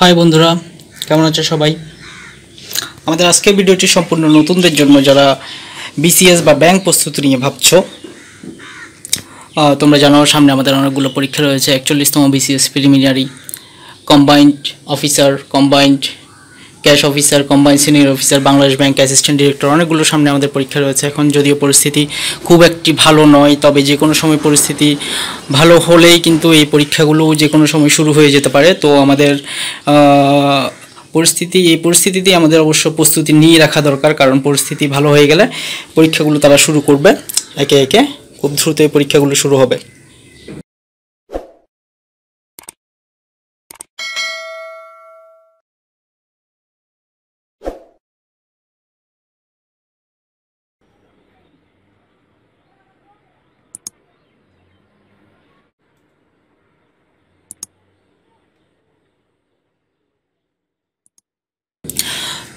High বন্ধুরা, কেমন আছো সবাই? আমাদের আজকের ভিডিওটি সম্পূর্ণ নতুনদের জন্য, যারা বিসিএস বা ব্যাংক প্রস্তুতি নিয়ে ভাবছো। তোমরা জানো সামনে আমাদের অনেকগুলো পরীক্ষা রয়েছে। 41তম BCS preliminary, combined officer, combined cash officer, combined senior officer, Bangladesh bank assistant director, অনেকগুলো সামনে আমাদের পরীক্ষা রয়েছে। এখন যদিও পরিস্থিতি খুব একটি ভালো নয়, তবে যে কোনো সময় পরিস্থিতি ভালো হলেই কিন্তু এই পরীক্ষাগুলো যে কোনো সময় শুরু হয়ে যেতে পারে। তো আমাদের এই পরিস্থিতিতে আমাদের অবশ্য প্রস্তুতি নিয়ে রাখা দরকার, কারণ পরিস্থিতি ভালো হয়ে গেলে পরীক্ষাগুলো তারা শুরু করবে একে একে। খুব দ্রুত এই পরীক্ষাগুলো শুরু হবে।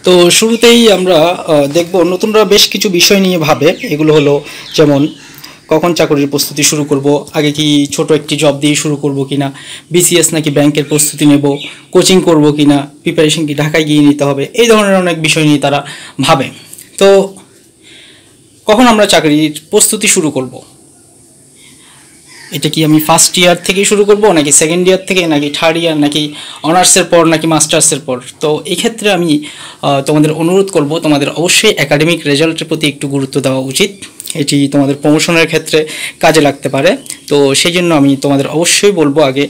তো শুরুতেই আমরা দেখব নতুনরা বেশ কিছু বিষয় নিয়ে ভাবে। এগুলো হলো যেমন কখন চাকরির প্রস্তুতি শুরু করব, আগে কি ছোট একটি জব দিয়ে শুরু করব কিনা, বিসিএস নাকি ব্যাংকের প্রস্তুতি নেব, কোচিং করব কিনা, প্রিপারেশন কি ঢাকায় গিয়ে নিতে হবে, এই ধরনের অনেক বিষয় নিয়ে তারা ভাবে। তো কখন আমরা চাকরির প্রস্তুতি শুরু করব, এটা কি আমি ফার্স্ট ইয়ার থেকেই শুরু করব, নাকি সেকেন্ড ইয়ার থেকে, নাকি থার্ড ইয়ার, নাকি অনার্সের পর, নাকি মাস্টার্সের পর? তো এই ক্ষেত্রে আমি তোমাদের অনুরোধ করব, তোমাদের অবশ্যই একাডেমিক রেজাল্টের প্রতি একটু গুরুত্ব দেওয়া উচিত। এটি তোমাদের প্রমোশনের ক্ষেত্রে কাজে লাগতে পারে। তো সেই জন্য আমি তোমাদের অবশ্যই বলবো, আগে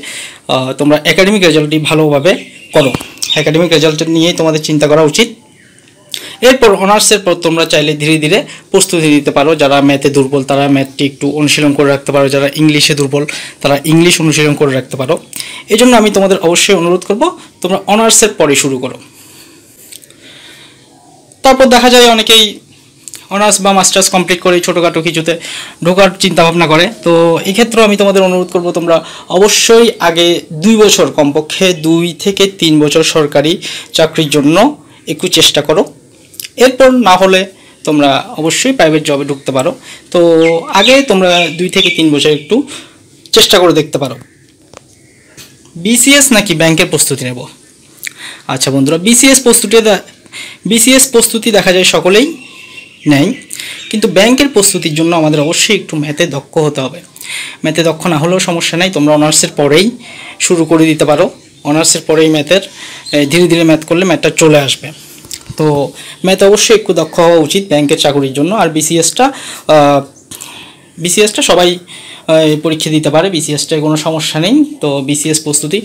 তোমরা একাডেমিক রেজাল্টটি ভালোভাবে করো। একাডেমিক রেজাল্ট নিয়েই তোমাদের চিন্তা করা উচিত। এরপর অনার্সের পর তোমরা চাইলে ধীরে ধীরে প্রস্তুতি নিতে পারো। যারা ম্যাথে দুর্বল তারা ম্যাথটি একটু অনুশীলন করে রাখতে পারো, যারা ইংলিশে দুর্বল তারা ইংলিশ অনুশীলন করে রাখতে পারো। এই জন্য আমি তোমাদের অবশ্যই অনুরোধ করব, তোমরা অনার্সের পরে শুরু করো। তারপর দেখা যায় অনেকেই অনার্স বা মাস্টার্স কমপ্লিট করে ছোটোখাটো কিছুতে ঢোকার চিন্তাভাবনা করে। তো এই ক্ষেত্রেও আমি তোমাদের অনুরোধ করব, তোমরা অবশ্যই আগে 2 বছর, কমপক্ষে 2 থেকে 3 বছর সরকারি চাকরির জন্য একটু চেষ্টা করো। এরপর না হলে তোমরা অবশ্যই প্রাইভেট জবে ঢুকতে পারো। তো আগে তোমরা 2 থেকে 3 বছর একটু চেষ্টা করে দেখতে পারো। বিসিএস নাকি ব্যাংকের প্রস্তুতি নেব? আচ্ছা বন্ধুরা, বিসিএস প্রস্তুতি দেখা যায় সকলেই নেয়, কিন্তু ব্যাংকের প্রস্তুতির জন্য আমাদের অবশ্যই একটু ম্যাথে দক্ষ হতে হবে। ম্যাথে দক্ষ না হলেও সমস্যা নাই, তোমরা অনার্সের পরেই শুরু করে দিতে পারো। অনার্সের পরেই ম্যাথের ধীরে ধীরে ম্যাথ করলে ম্যাথটা চলে আসবে। তো ম্যাথ অবশ্যই একটু দক্ষ হওয়া উচিত ব্যাংকের চাকরির জন্য। আর বিসিএসটা সবাই পরীক্ষা দিতে পারে, বিসিএসটায় কোনো সমস্যা নেই। তো বিসিএস প্রস্তুতি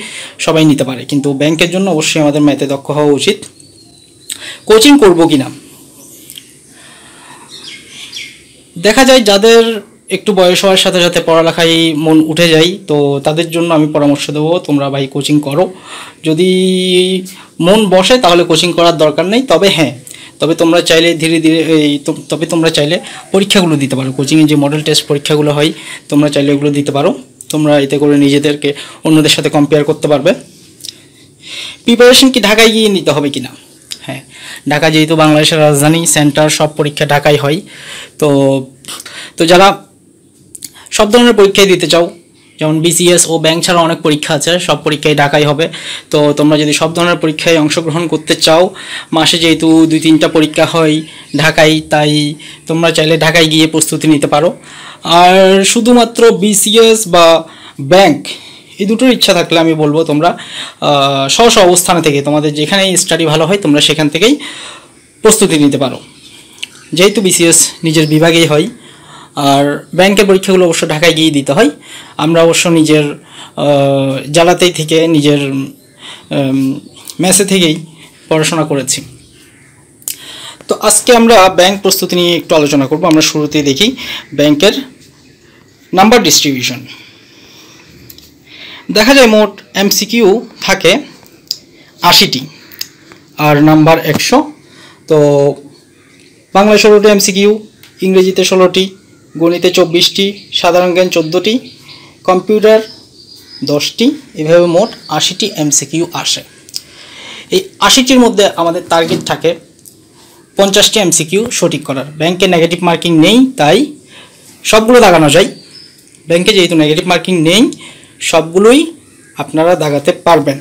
সবাই নিতে পারে, কিন্তু ব্যাংকের জন্য অবশ্যই আমাদের ম্যাথে দক্ষ হওয়া উচিত। কোচিং করব কিনা, দেখা যায় যাদের একটু বয়স হওয়ার সাথে সাথে পড়ালেখায় মন উঠে যায়, তো তাদের জন্য আমি পরামর্শ দেবো, তোমরা ভাই কোচিং করো। যদি মন বসে তাহলে কোচিং করার দরকার নেই। তবে তোমরা চাইলে ধীরে ধীরে তোমরা চাইলে পরীক্ষাগুলো দিতে পারো। কোচিংয়ে যে মডেল টেস্ট পরীক্ষাগুলো হয়, তোমরা চাইলে এগুলো দিতে পারো। তোমরা এতে করে নিজেদেরকে অন্যদের সাথে কম্পেয়ার করতে পারবে। প্রিপারেশন কি ঢাকায় গিয়ে নিতে হবে কিনা? হ্যাঁ, ঢাকা যেহেতু বাংলাদেশের রাজধানী, সেন্টার, সব পরীক্ষা ঢাকায় হয়। তো যারা সব ধরনের পরীক্ষায় দিতে চাও, যেমন বিসিএস ও ব্যাংক ছাড়া অনেক পরীক্ষা আছে, সব পরীক্ষায় ঢাকায় হবে। তো তোমরা যদি সব ধরনের পরীক্ষায় অংশগ্রহণ করতে চাও, মাসে যেহেতু 2-3টা পরীক্ষা হয় ঢাকায়, তাই তোমরা চাইলে ঢাকায় গিয়ে প্রস্তুতি নিতে পারো। আর শুধুমাত্র বিসিএস বা ব্যাংক এই দুটোর ইচ্ছা থাকলে আমি বলবো, তোমরা স্ব অবস্থানে থেকে তোমাদের যেখানেই স্টাডি ভালো হয় তোমরা সেখান থেকেই প্রস্তুতি নিতে পারো। যেহেতু বিসিএস নিজের বিভাগেই হয়, আর ব্যাংকের পরীক্ষাগুলো অবশ্য ঢাকায় গিয়ে দিতে হয়। আমরা অবশ্য নিজের জেলাতেই থেকে, নিজের মেসে থেকেই পড়াশোনা করেছি। তো আজকে আমরা ব্যাংক প্রস্তুতি নিয়ে একটু আলোচনা করব। আমরা শুরুতেই দেখি ব্যাংকের নাম্বার ডিস্ট্রিবিউশন। দেখা যায় মোট এমসিকিউ থাকে 80টি আর নাম্বার 100। তো বাংলায় 16টি এমসিকিউ, ইংরেজিতে 16টি, গণিতে 24টি, সাধারণ জ্ঞান 14টি, কম্পিউটার 10টি, এভাবে মোট 80টি এমসিকিউ আসে। এই 80টির মধ্যে আমাদের টার্গেট থাকে 50টি এমসিকিউ সঠিক করার। ব্যাংকে নেগেটিভ মার্কিং নেই, তাই সবগুলো দাগানো যায়। ব্যাংকে যেহেতু নেগেটিভ মার্কিং নেই, সবগুলোই আপনারা দাগাতে পারবেন।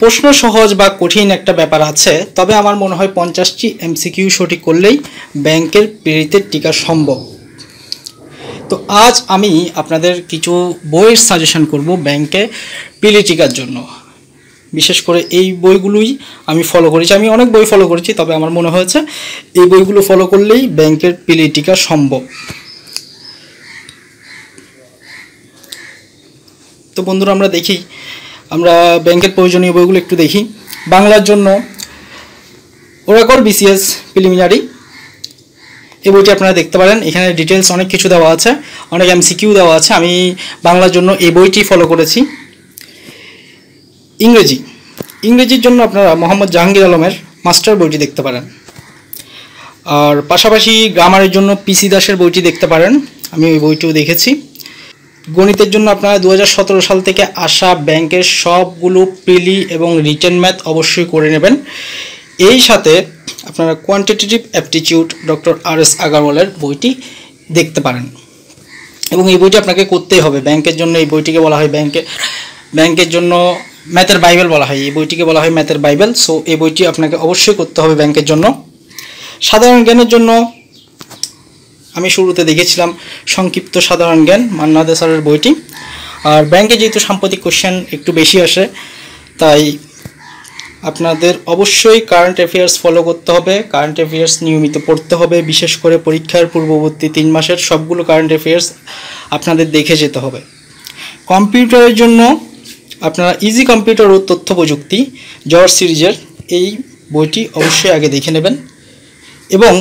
প্রশ্ন সহজ বা কঠিন একটা ব্যাপার আছে, তবে আমার মনে হয় 50টি এমসিকিউ সঠিক করলেই ব্যাংকের পিলিতে টিকা সম্ভব। তো আজ আমি আপনাদের কিছু বইয়ের সাজেশন করব ব্যাংকে পিলি টিকার জন্য। বিশেষ করে এই বইগুলোই আমি ফলো করেছি, আমি অনেক বই ফলো করেছি, তবে আমার মনে হয়েছে এই বইগুলো ফলো করলেই ব্যাংকের পিলি টিকা সম্ভব। তো বন্ধুরা, আমরা ব্যাংকের প্রয়োজনীয় বইগুলো একটু দেখি। বাংলার জন্য ওরাকল বিসিএস প্রিলিমিনারি, এই বইটি আপনারা দেখতে পারেন। এখানে ডিটেলস অনেক কিছু দেওয়া আছে, অনেক এমসিকিউ দেওয়া আছে। আমি বাংলার জন্য এই বইটি ফলো করেছি। ইংরেজির জন্য আপনারা মোহাম্মদ জাহাঙ্গীর আলমের মাস্টার বইটি দেখতে পারেন। আর পাশাপাশি গ্রামারের জন্য পিসি দাসের বইটি দেখতে পারেন, আমি ওই বইটিও দেখেছি। গণিতের জন্য আপনারা 2017 সাল থেকে আসা ব্যাংকের সবগুলো প্রিলি এবং রিটেন ম্যাথ অবশ্যই করে নেবেন। এই সাথে আপনারা কোয়ান্টিটেটিভ অ্যাপটিটিউড ডক্টর আর.এস. আগারওয়ালের বইটি দেখতে পারেন, এবং এই বইটি আপনাকে করতেই হবে। ব্যাংকের জন্য এই বইটিকে বলা হয় ব্যাংকের জন্য ম্যাথের বাইবেল বলা হয়, এই বইটিকে বলা হয় ম্যাথের বাইবেল। সো এই বইটি আপনাকে অবশ্যই করতে হবে ব্যাংকের জন্য। সাধারণ জ্ঞানের জন্য আমি শুরুতে দেখেছিলাম সংক্ষিপ্ত সাধারণ জ্ঞান, মান্না দে স্যারের বইটি। আর ব্যাংকে যেহেতু সাম্প্রতিক কোশ্চেন একটু বেশি আসে, তাই আপনাদের অবশ্যই কারেন্ট অ্যাফেয়ার্স ফলো করতে হবে। কারেন্ট অ্যাফেয়ার্স নিয়মিত পড়তে হবে, বিশেষ করে পরীক্ষার পূর্ববর্তী 3 মাসের সবগুলো কারেন্ট অ্যাফেয়ার্স আপনাদের দেখে যেতে হবে। কম্পিউটারের জন্য আপনারা ইজি কম্পিউটার ও তথ্য প্রযুক্তি জর্জ সিরিজের এই বইটি অবশ্যই আগে দেখে নেবেন, এবং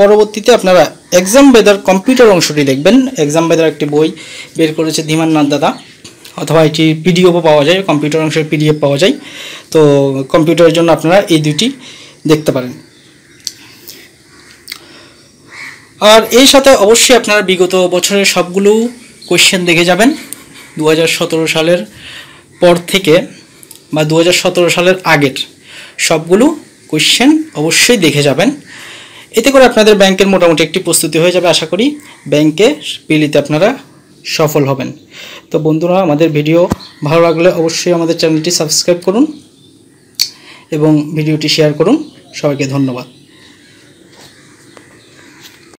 পরবর্তীতে আপনারা এক্সাম বেদার কম্পিউটার অংশটি দেখবেন। এক্সাম বেদার একটি বই বের করেছে ধীমান নাথ দাদা, অথবা এটি পিডিএফও পাওয়া যায়, কম্পিউটার অংশের পিডিএফ পাওয়া যায়। তো কম্পিউটারের জন্য আপনারা এই দুটি দেখতে পারেন। আর এই সাথে অবশ্যই আপনারা বিগত বছরের সবগুলো কোশ্চেন দেখে যাবেন। 2017 সালের পর থেকে বা 2017 সালের আগের সবগুলো কোশ্চেন অবশ্যই দেখে যাবেন। এতে করে আপনাদের ব্যাংকের মোটামুটি একটি প্রস্তুতি হয়ে যাবে। আশা করি ব্যাংকে পিলিতে আপনারা সফল হবেন। তো বন্ধুরা, আমাদের ভিডিও ভালো লাগলে অবশ্যই আমাদের চ্যানেলটি সাবস্ক্রাইব করুন এবং ভিডিওটি শেয়ার করুন। সবাইকে ধন্যবাদ।